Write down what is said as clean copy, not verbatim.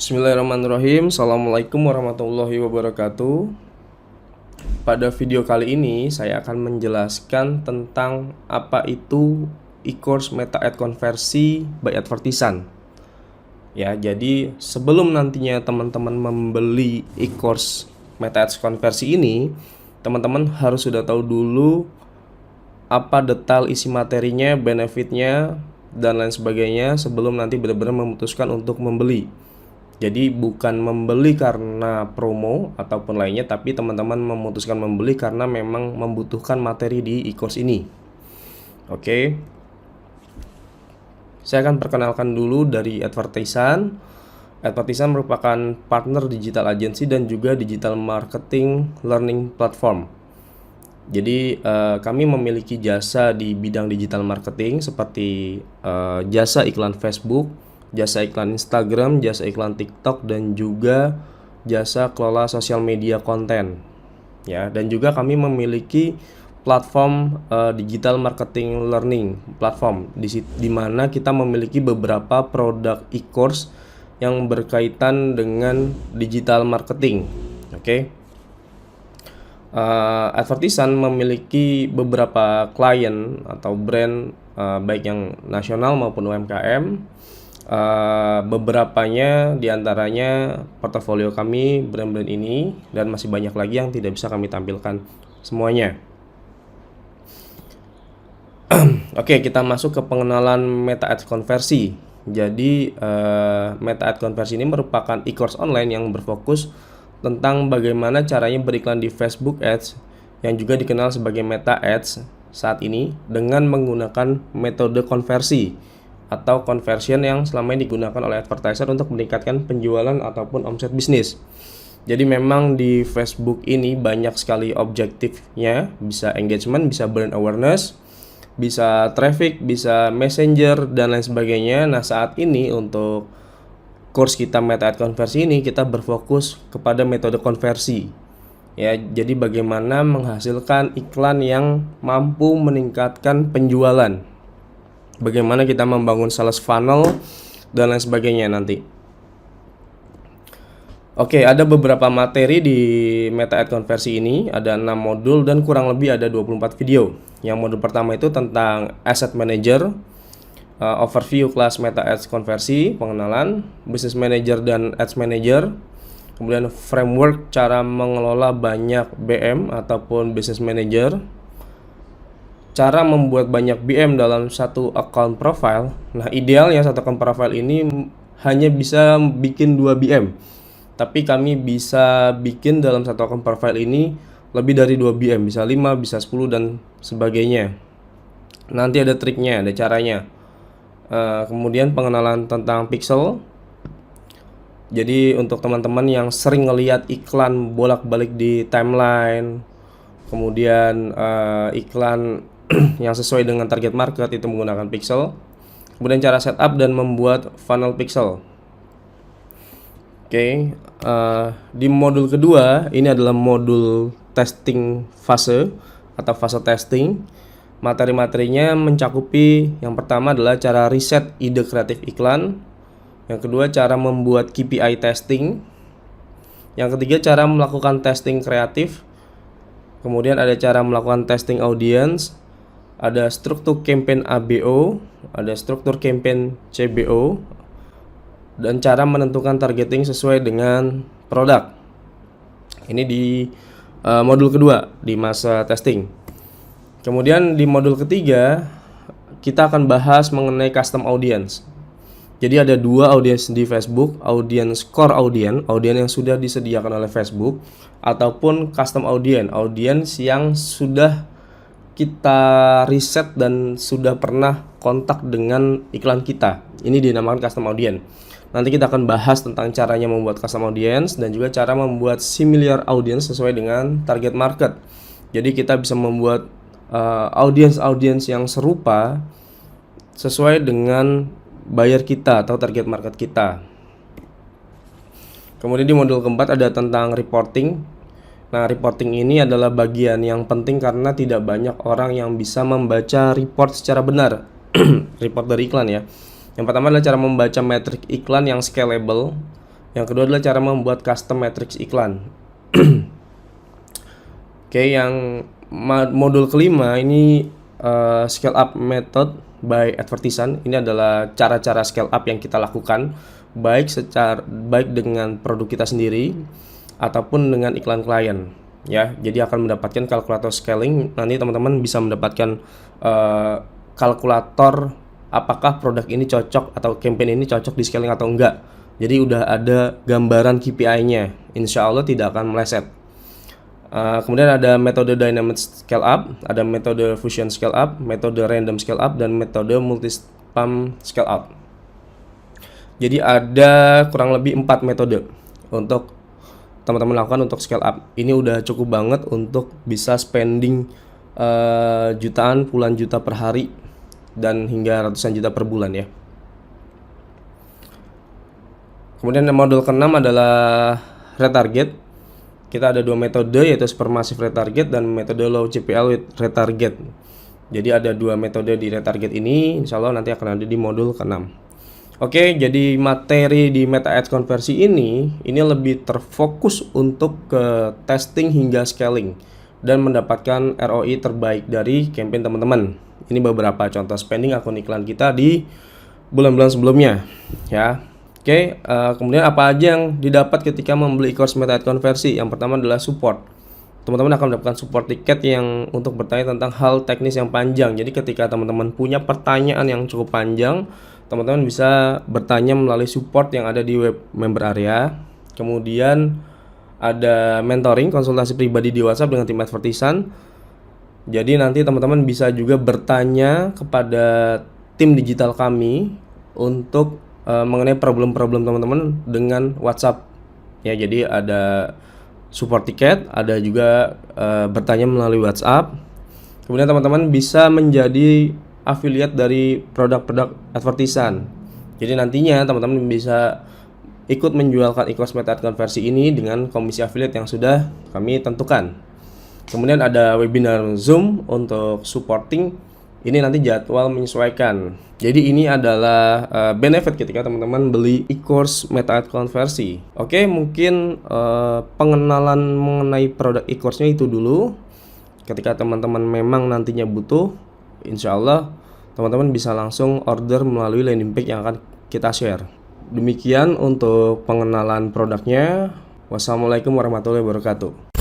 Bismillahirrahmanirrahim. Assalamualaikum warahmatullahi wabarakatuh. Pada video kali ini saya akan menjelaskan tentang apa itu e-course Meta Ad konversi by Advertisan. Ya, jadi sebelum nantinya teman-teman membeli e-course Meta Ads konversi ini, teman-teman harus sudah tahu dulu apa detail isi materinya, benefitnya, dan lain sebagainya sebelum nanti benar-benar memutuskan untuk membeli. Jadi bukan membeli karena promo ataupun lainnya, tapi teman-teman memutuskan membeli karena memang membutuhkan materi di e-course ini. Oke. Saya akan perkenalkan dulu dari Advertisan. Advertisan merupakan partner digital agency dan juga digital marketing learning platform. Jadi kami memiliki jasa di bidang digital marketing seperti jasa iklan Facebook, jasa iklan Instagram, jasa iklan TikTok, dan juga jasa kelola sosial media konten. Ya, dan juga kami memiliki platform digital marketing learning platform di mana kita memiliki beberapa produk e-course yang berkaitan dengan digital marketing. Oke. Advertisan memiliki beberapa klien atau brand baik yang nasional maupun UMKM. Beberapanya diantaranya portofolio kami brand-brand ini, dan masih banyak lagi yang tidak bisa kami tampilkan semuanya. Oke, kita masuk ke pengenalan Meta Ads konversi. Jadi Meta Ads konversi ini merupakan e-course online yang berfokus tentang bagaimana caranya beriklan di Facebook Ads yang juga dikenal sebagai Meta Ads saat ini dengan menggunakan metode konversi atau conversion yang selama ini digunakan oleh advertiser untuk meningkatkan penjualan ataupun omset bisnis. Jadi memang di Facebook ini banyak sekali objektifnya, bisa engagement, bisa brand awareness, bisa traffic, bisa messenger, dan lain sebagainya. Nah, saat ini untuk course kita Meta Ad konversi ini kita berfokus kepada metode konversi. Ya, jadi bagaimana menghasilkan iklan yang mampu meningkatkan penjualan. Bagaimana kita membangun sales funnel dan lain sebagainya nanti. Oke, ada beberapa materi di Meta Ad konversi ini, ada 6 modul dan kurang lebih ada 24 video. Yang modul pertama itu tentang Asset Manager, overview kelas Meta Ads konversi, pengenalan, Business Manager dan Ads Manager, kemudian framework cara mengelola banyak BM ataupun Business Manager, cara membuat banyak BM dalam satu account profile. Nah, idealnya satu account profile ini hanya bisa bikin 2 BM, tapi kami bisa bikin dalam satu account profile ini lebih dari 2 BM, bisa 5, bisa 10 dan sebagainya. Nanti ada triknya, ada caranya. Kemudian pengenalan tentang pixel. Jadi untuk teman-teman yang sering ngelihat iklan bolak-balik di timeline, kemudian iklan yang sesuai dengan target market itu menggunakan pixel. Kemudian cara setup dan membuat funnel pixel. Oke, di modul kedua ini adalah modul testing fase atau fase testing. Materi-materinya mencakupi yang pertama adalah cara riset ide kreatif iklan, yang kedua cara membuat KPI testing, yang ketiga cara melakukan testing kreatif, kemudian ada cara melakukan testing audience, ada struktur campaign ABO, ada struktur campaign CBO, dan cara menentukan targeting sesuai dengan produk. Ini di modul kedua di masa testing. Kemudian di modul ketiga kita akan bahas mengenai custom audience. Jadi ada 2 audience di Facebook, audience core audience yang sudah disediakan oleh Facebook, ataupun custom audience yang sudah kita riset dan sudah pernah kontak dengan iklan kita. Ini dinamakan custom audience. Nanti kita akan bahas tentang caranya membuat custom audience dan juga cara membuat similar audience sesuai dengan target market. Jadi kita bisa membuat audience yang serupa sesuai dengan buyer kita atau target market kita. Kemudian di modul keempat ada tentang reporting. Nah, reporting ini adalah bagian yang penting karena tidak banyak orang yang bisa membaca report secara benar. Report dari iklan ya. Yang pertama adalah cara membaca metrik iklan yang scalable, Yang kedua adalah cara membuat custom matrix iklan. Oke, yang modul kelima ini scale up method by advertisement. Ini adalah cara-cara scale up yang kita lakukan baik dengan produk kita sendiri ataupun dengan iklan klien, ya. Jadi akan mendapatkan kalkulator scaling. Nanti teman-teman bisa mendapatkan kalkulator apakah produk ini cocok atau campaign ini cocok di scaling atau enggak. Jadi udah ada gambaran KPI-nya. Insya Allah tidak akan meleset. Kemudian ada metode dynamic scale up, ada metode fusion scale up, metode random scale up, dan metode multi-spam scale up. Jadi ada kurang lebih 4 metode untuk teman-teman lakukan untuk scale up. Ini udah cukup banget untuk bisa spending jutaan, puluhan juta per hari dan hingga ratusan juta per bulan, ya. Kemudian modul ke-6 adalah retarget. Kita ada 2 metode, yaitu supermassive retarget dan metode low CPL with retarget. Jadi ada 2 metode di retarget ini, insya Allah nanti akan ada di modul ke-6. Oke, jadi materi di Meta Ads konversi ini lebih terfokus untuk ke testing hingga scaling dan mendapatkan ROI terbaik dari campaign teman-teman. Ini beberapa contoh spending akun iklan kita di bulan-bulan sebelumnya, ya. Oke, kemudian apa aja yang didapat ketika membeli e-course Meta Ads konversi? Yang pertama adalah support. Teman-teman akan mendapatkan support tiket yang untuk bertanya tentang hal teknis yang panjang. Jadi ketika teman-teman punya pertanyaan yang cukup panjang, teman-teman bisa bertanya melalui support yang ada di web member area. Kemudian ada mentoring, konsultasi pribadi di WhatsApp dengan tim advertisan. Jadi nanti teman-teman bisa juga bertanya kepada tim digital kami untuk mengenai problem-problem teman-teman dengan WhatsApp, ya. Jadi ada support tiket, ada juga bertanya melalui WhatsApp. Kemudian teman-teman bisa menjadi affiliate dari produk-produk advertisan. Jadi nantinya teman-teman bisa ikut menjualkan e-course Meta Ads konversi ini dengan komisi affiliate yang sudah kami tentukan. Kemudian ada webinar Zoom untuk supporting. Ini nanti jadwal menyesuaikan. Jadi ini adalah benefit ketika teman-teman beli e-course Meta Ads konversi. Oke, mungkin pengenalan mengenai produk e-course-nya itu dulu. Ketika teman-teman memang nantinya butuh, insya Allah teman-teman bisa langsung order melalui landing page yang akan kita share. Demikian untuk pengenalan produknya. Wassalamualaikum warahmatullahi wabarakatuh.